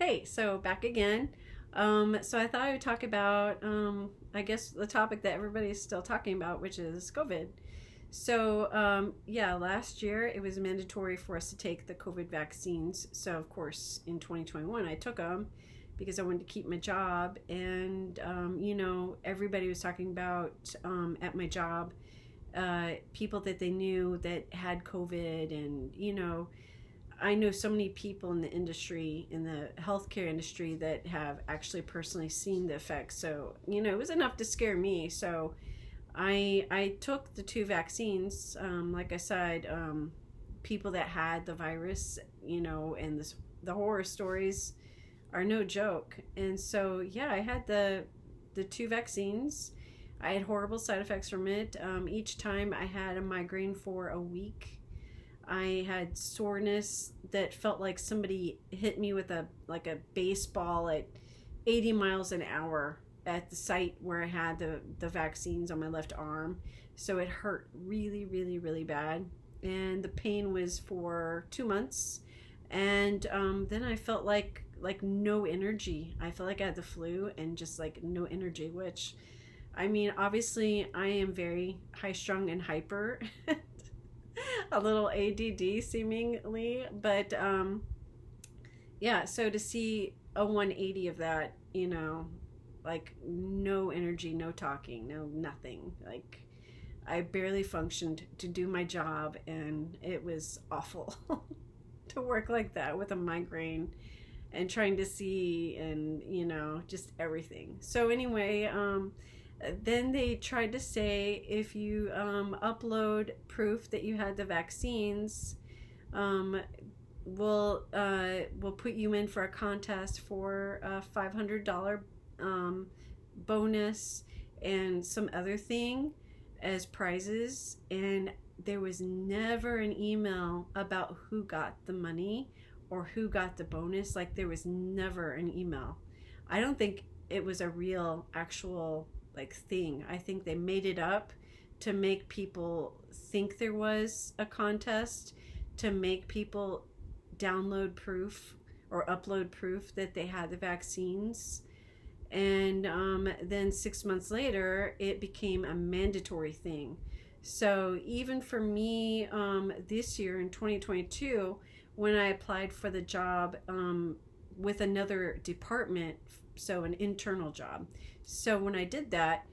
Hey, so back again. So I thought I would talk about, I guess, the topic that everybody's still talking about, which is COVID. So, yeah, last year it was mandatory for us to take the COVID vaccines. So, of course, in 2021, I took them because I wanted to keep my job. And, everybody was talking about at my job people that they knew that had COVID. And, I know so many people in the industry, in the healthcare industry, that have actually personally seen the effects. So, it was enough to scare me. So, I took the two vaccines. Like I said, people that had the virus, and the horror stories are no joke. And so, yeah, I had the two vaccines. I had horrible side effects from it. Each time I had a migraine for a week. I had soreness that felt like somebody hit me with a baseball at 80 miles an hour at the site where I had the vaccines on my left arm. So it hurt really, really, really bad. And the pain was for 2 months. And then I felt like no energy. I felt like I had the flu and just like no energy, which I mean, obviously I am very high strung and hyper. A little ADD seemingly, but yeah, so to see a 180 of that, like no energy, no talking, no nothing. Like I barely functioned to do my job, and it was awful to work like that with a migraine and trying to see, and just everything. So anyway, then they tried to say if you upload proof that you had the vaccines, um, we'll put you in for a contest for a $500 bonus and some other thing as prizes. And there was never an email about who got the money or who got the bonus. Like there was never an email. I don't think it was a real actual thing. I think they made it up to make people think there was a contest, to make people download proof or upload proof that they had the vaccines. And then 6 months later, it became a mandatory thing. So even for me, this year in 2022, when I applied for the job with another department, so an internal job. So when I did that,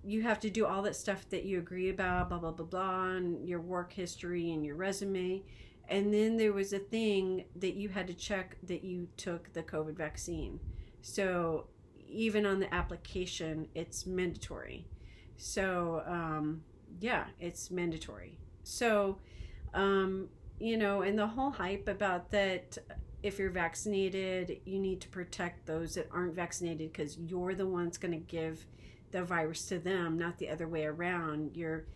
you have to do all that stuff that you agree about, blah, blah, blah, blah, and your work history and your resume. And then there was a thing that you had to check that you took the COVID vaccine. So even on the application, it's mandatory. So, yeah, it's mandatory. So, and the whole hype about that, if you're vaccinated, you need to protect those that aren't vaccinated because you're the one's going to give the virus to them, not the other way around. You're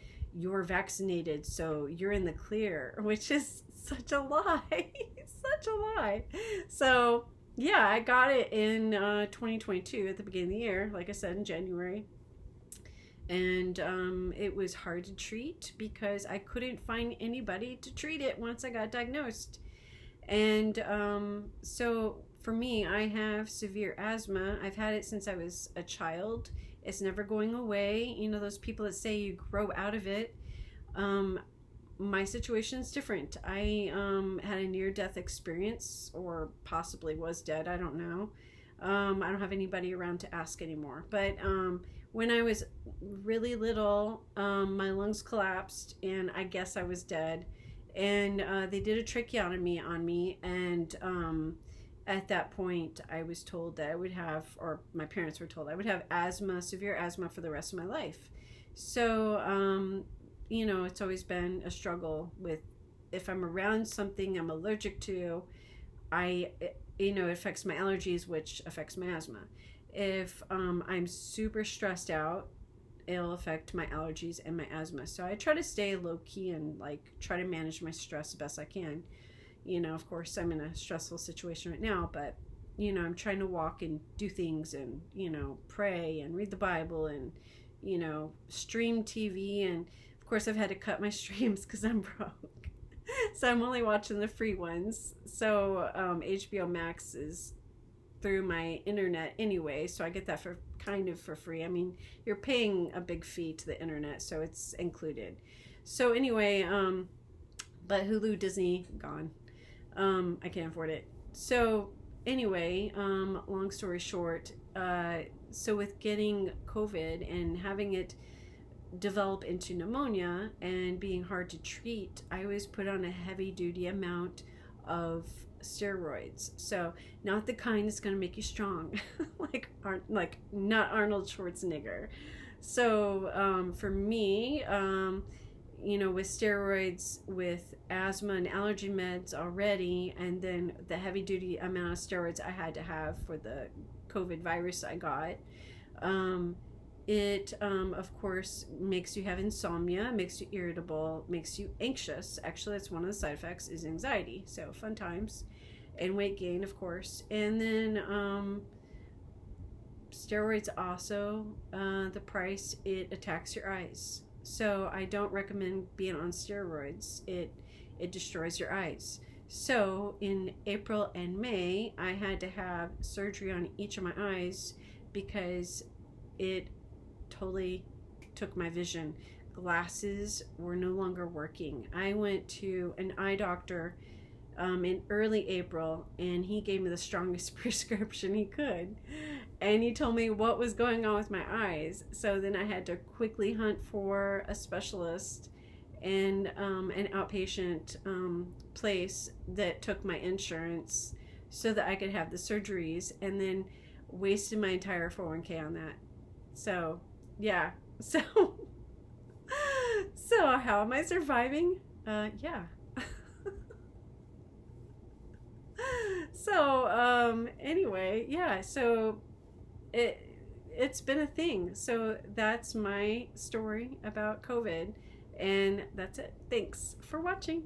vaccinated, so you're in the clear, which is such a lie. Such a lie. So, yeah, I got it in 2022 at the beginning of the year, like I said, in January. And it was hard to treat because I couldn't find anybody to treat it once I got diagnosed. And so for me, I have severe asthma. I've had it since I was a child. It's never going away. Those people that say you grow out of it. My situation is different. I had a near-death experience, or possibly was dead. I don't know. I don't have anybody around to ask anymore. But when I was really little, my lungs collapsed, and I guess I was dead. And they did a tracheotomy on me, and at that point I was told that I would have, or my parents were told I would have asthma, severe asthma, for the rest of my life. So it's always been a struggle with, if I'm around something I'm allergic to, it affects my allergies, which affects my asthma. If I'm super stressed out, it'll affect my allergies and my asthma. So I try to stay low key and try to manage my stress the best I can. Of course I'm in a stressful situation right now, but I'm trying to walk and do things and pray and read the Bible and stream TV. And of course I've had to cut my streams because I'm broke. So I'm only watching the free ones. So HBO Max is through my internet anyway, so I get that for kind of for free. I mean, you're paying a big fee to the internet, so it's included. So anyway, but Hulu, Disney, gone. I can't afford it. So anyway, long story short, so with getting COVID and having it develop into pneumonia and being hard to treat, I was put on a heavy duty amount of steroids. So not the kind that's going to make you strong, like not Arnold Schwarzenegger. So for me, with steroids, with asthma and allergy meds already, and then the heavy duty amount of steroids I had to have for the COVID virus I got. It, of course, makes you have insomnia, makes you irritable, makes you anxious. Actually, that's one of the side effects is anxiety. So fun times. And weight gain, of course. And then steroids also, the price, it attacks your eyes. So I don't recommend being on steroids. It destroys your eyes. So in April and May, I had to have surgery on each of my eyes because it totally took my vision. Glasses were no longer working. I went to an eye doctor in early April, and he gave me the strongest prescription he could. And he told me what was going on with my eyes. So then I had to quickly hunt for a specialist and an outpatient place that took my insurance so that I could have the surgeries, and then wasted my entire 401k on that. So, yeah. So how am I surviving? Yeah. So, anyway, yeah, so it's been a thing. So that's my story about COVID, and that's it. Thanks for watching.